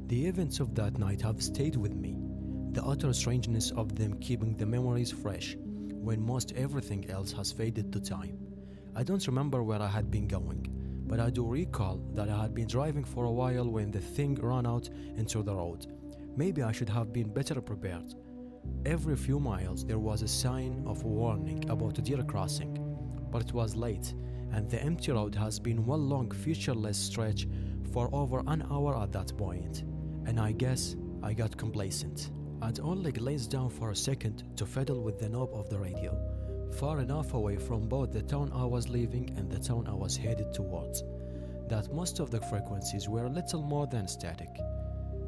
The events of that night have stayed with me, the utter strangeness of them keeping the memories fresh when most everything else has faded to time. I don't remember where I had been going, but I do recall that I had been driving for a while when the thing ran out into the road. Maybe I should have been better prepared. Every few miles there was a sign of warning about a deer crossing, but it was late, and the empty road has been one long featureless stretch for over an hour at that point, and I guess I got complacent. I'd only glanced down for a second to fiddle with the knob of the radio, far enough away from both the town I was leaving and the town I was headed towards, that most of the frequencies were little more than static.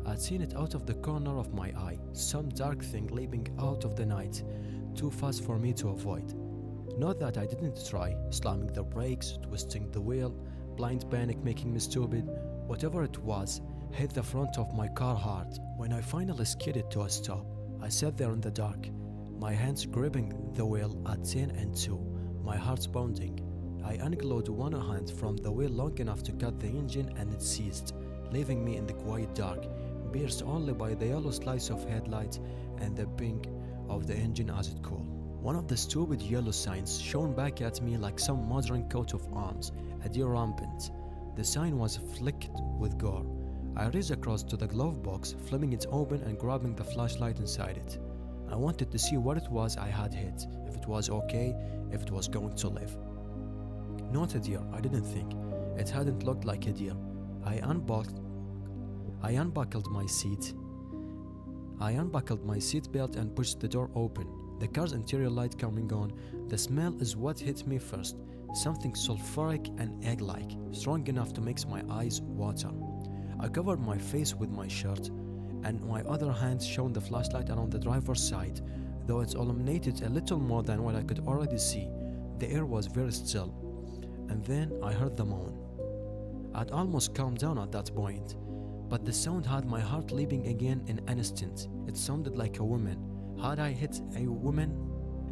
I'd seen it out of the corner of my eye, some dark thing leaping out of the night, too fast for me to avoid. Not that I didn't try, slamming the brakes, twisting the wheel, blind panic making me stupid. Whatever it was, hit the front of my car hard. When I finally skidded to a stop, I sat there in the dark, my hands gripping the wheel at 10 and 2, my heart pounding. I unglued one hand from the wheel long enough to cut the engine and it ceased, leaving me in the quiet dark, pierced only by the yellow slice of headlights and the ping of the engine as it cooled. One of the stupid yellow signs shone back at me like some modern coat of arms, a deer rampant. The sign was flecked with gore. I raced across to the glove box, flipping it open and grabbing the flashlight inside it. I wanted to see what it was I had hit, if it was okay, if it was going to live. Not a deer, I didn't think. It hadn't looked like a deer. I unbuckled my seat. I unbuckled my seatbelt and pushed the door open. The car's interior light coming on. The smell is what hit me first. Something sulfuric and egg-like, strong enough to make my eyes water. I covered my face with my shirt, and my other hand shone the flashlight around the driver's side, though it illuminated a little more than what I could already see. The air was very still, and then I heard the moan. I'd almost calmed down at that point, but the sound had my heart leaping again in an instant. It sounded like a woman. Had I hit a woman?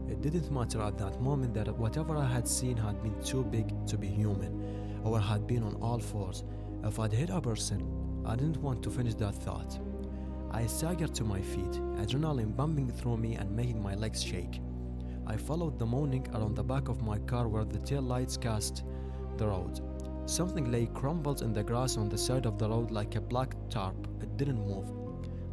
It didn't matter at that moment that whatever I had seen had been too big to be human, or had been on all fours. If I'd hit a person, I didn't want to finish that thought. I staggered to my feet, adrenaline bumping through me and making my legs shake. I followed the moaning around the back of my car where the tail lights cast the road. Something lay crumpled in the grass on the side of the road like a black tarp. It didn't move.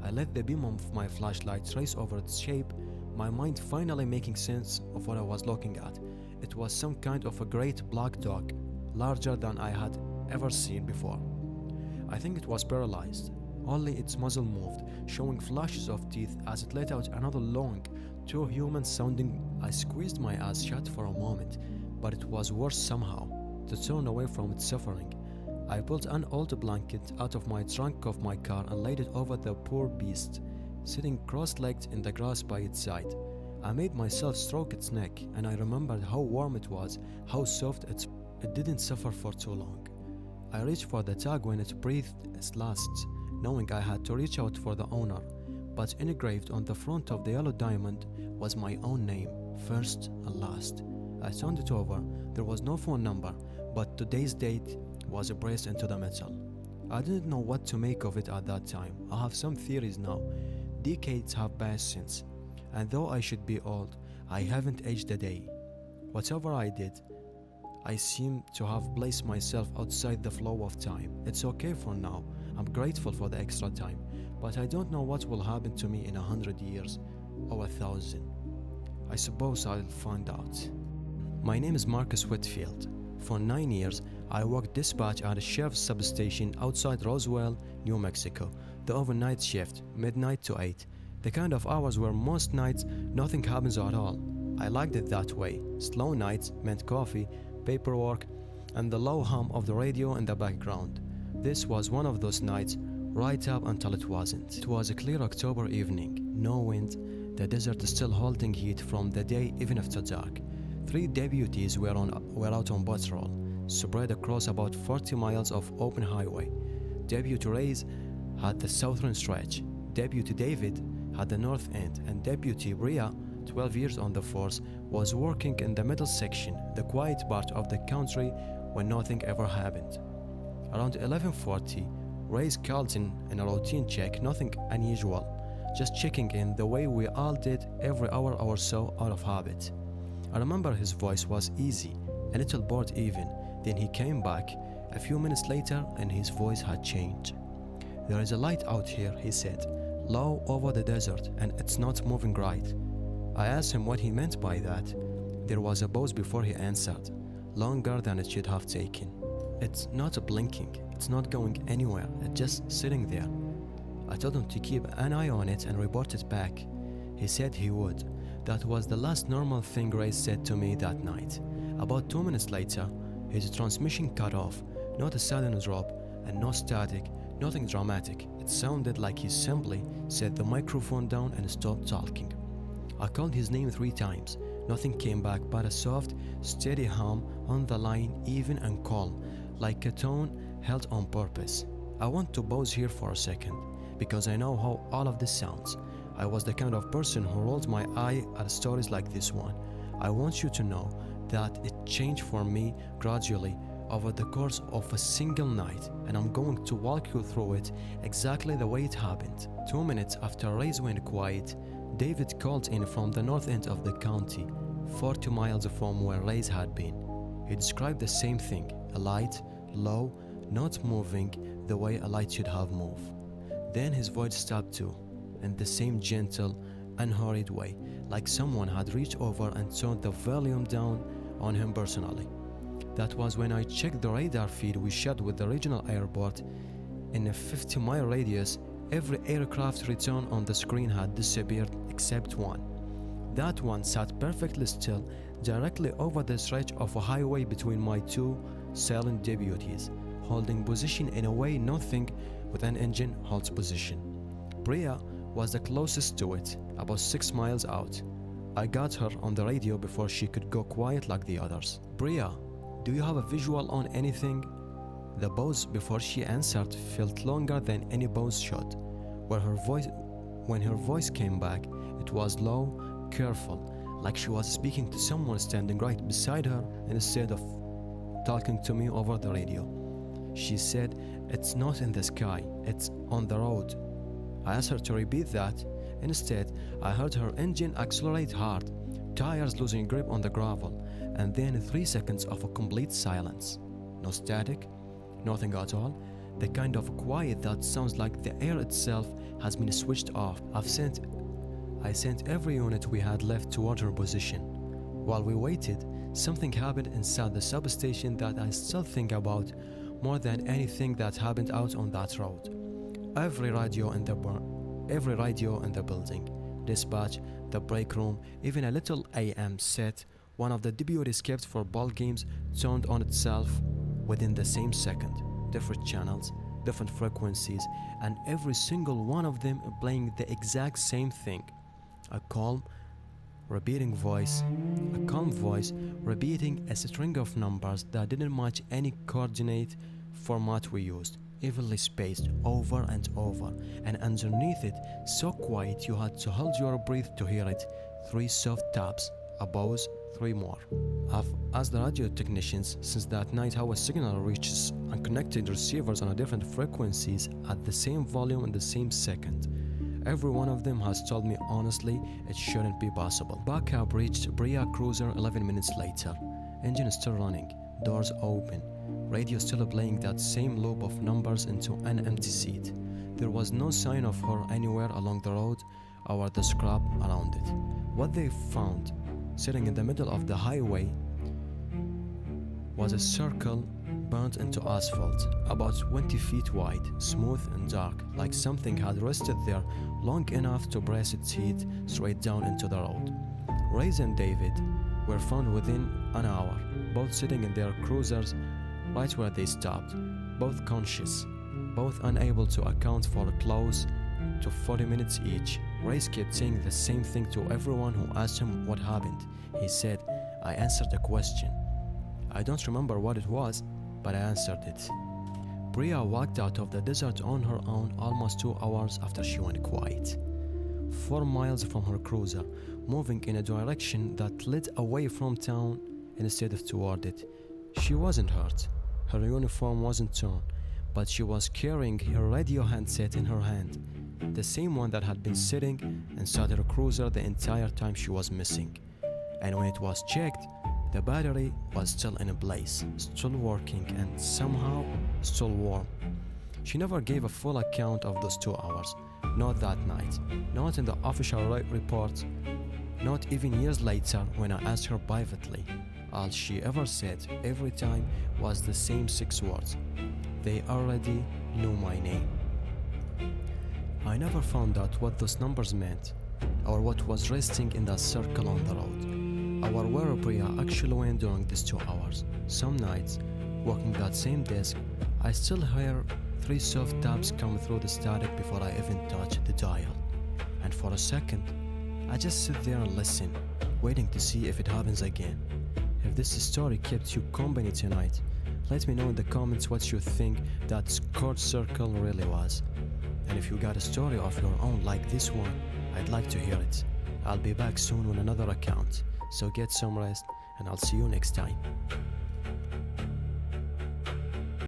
I let the beam of my flashlight trace over its shape, my mind finally making sense of what I was looking at. It was some kind of a great black dog, larger than I had ever seen before. I think it was paralyzed. Only its muzzle moved, showing flashes of teeth as it let out another long, too human sounding. I squeezed my eyes shut for a moment, but it was worse somehow, to turn away from its suffering. I pulled an old blanket out of my trunk of my car and laid it over the poor beast, sitting cross-legged in the grass by its side. I made myself stroke its neck, and I remembered how warm it was, how soft it didn't suffer for too long. I reached for the tag when it breathed its last, knowing I had to reach out for the owner, but engraved on the front of the yellow diamond was my own name, first and last. I turned it over. There was no phone number, but today's date was braced into the metal. I didn't know what to make of it at that time. I have some theories now. Decades have passed since, and though I should be old, I haven't aged a day. Whatever I did, I seem to have placed myself outside the flow of time. It's okay for now. I'm grateful for the extra time, but I don't know what will happen to me in 100 years or 1,000. I suppose I'll find out. My name is Marcus Whitfield. For 9 years, I worked dispatch at a sheriff's substation outside Roswell, New Mexico. The overnight shift, midnight to 8. The kind of hours where most nights nothing happens at all. I liked it that way. Slow nights meant coffee, paperwork, and the low hum of the radio in the background. This was one of those nights, right up until it wasn't. It was a clear October evening, no wind, the desert still holding heat from the day even after dark. 3 deputies were out on patrol, spread across about 40 miles of open highway. Deputy Reyes had the southern stretch, Deputy David had the north end, and Deputy Bria, 12 years on the force, was working in the middle section, the quiet part of the country where nothing ever happened. Around 11:40, Ray's called in a routine check, nothing unusual, just checking in the way we all did every hour or so out of habit. I remember his voice was easy, a little bored even. Then he came back a few minutes later and his voice had changed. "There is a light out here," he said, "low over the desert, and it's not moving right." I asked him what he meant by that. There was a pause before he answered, longer than it should have taken. "It's not blinking, it's not going anywhere, it's just sitting there." I told him to keep an eye on it and report it back. He said he would. That was the last normal thing Ray said to me that night. About 2 minutes later, his transmission cut off, not a sudden drop, and no static, nothing dramatic. It sounded like he simply set the microphone down and stopped talking. I called his name 3 times. Nothing came back but a soft, steady hum on the line, even and calm, like a tone held on purpose. I want to pause here for a second, because I know how all of this sounds. I was the kind of person who rolled my eye at stories like this one. I want you to know that it changed for me gradually over the course of a single night, and I'm going to walk you through it exactly the way it happened. 2 minutes after Ray's went quiet, David called in from the north end of the county, 40 miles from where Ray's had been. He described the same thing, a light, low, not moving the way a light should have moved. Then his voice stopped too, in the same gentle, unhurried way, like someone had reached over and turned the volume down on him personally. That was when I checked the radar feed we shared with the regional airport. In a 50-mile radius, every aircraft return on the screen had disappeared except one. That one sat perfectly still, directly over the stretch of a highway between my 2 silent deputies, holding position in a way nothing with an engine holds position. Bria was the closest to it, about 6 miles out. I got her on the radio before she could go quiet like the others. "Bria, do you have a visual on anything?" The pause before she answered felt longer than any pause should. When her voice came back, it was low, careful, like she was speaking to someone standing right beside her instead of talking to me over the radio. She said, "It's not in the sky, it's on the road." I asked her to repeat that. Instead, I heard her engine accelerate hard, tires losing grip on the gravel, and then 3 seconds of a complete silence. No static, nothing at all, the kind of quiet that sounds like the air itself has been switched off. I sent every unit we had left toward her position. While we waited, something happened inside the substation that I still think about more than anything that happened out on that road. Every radio in the building, dispatch, the break room, even a little AM set one of the deputies kept for ball games turned on itself within the same second. Different channels, different frequencies, and every single one of them playing the exact same thing. A calm voice repeating a string of numbers that didn't match any coordinate format we used, evenly spaced over and over, and underneath it, so quiet you had to hold your breath to hear it. 3 soft taps, a pause, 3 more. I've asked the radio technicians since that night how a signal reaches unconnected receivers on different frequencies at the same volume in the same second. Every one of them has told me honestly it shouldn't be possible. Backup reached Bria Cruiser 11 minutes later. Engine still running, doors open, radio still playing that same loop of numbers into an empty seat. There was no sign of her anywhere along the road or the scrap around it. What they found, sitting in the middle of the highway, was a circle burnt into asphalt, about 20 feet wide, smooth and dark, like something had rested there long enough to press its heat straight down into the road. Ray's and David were found within an hour, both sitting in their cruisers right where they stopped, both conscious, both unable to account for close to 40 minutes each. Ray's kept saying the same thing to everyone who asked him what happened. He said, "I answered the question. I don't remember what it was, but I answered it." Bria walked out of the desert on her own almost 2 hours after she went quiet. 4 miles from her cruiser, moving in a direction that led away from town instead of toward it. She wasn't hurt. Her uniform wasn't torn, but she was carrying her radio handset in her hand, the same one that had been sitting inside her cruiser the entire time she was missing. And when it was checked, the battery was still in place, still working, and somehow still warm. She never gave a full account of those 2 hours, not that night, not in the official report, not even years later when I asked her privately. All she ever said every time was the same 6 words: "They already knew my name." I never found out what those numbers meant, or what was resting in that circle on the road. Our whereabouts actually went during these 2 hours. Some nights, walking that same desk, I still hear 3 soft taps come through the static before I even touch the dial. And for a second, I just sit there and listen, waiting to see if it happens again. If this story kept you company tonight, let me know in the comments what you think that scored circle really was. And if you got a story of your own like this one, I'd like to hear it. I'll be back soon with another account, so get some rest and I'll see you next time.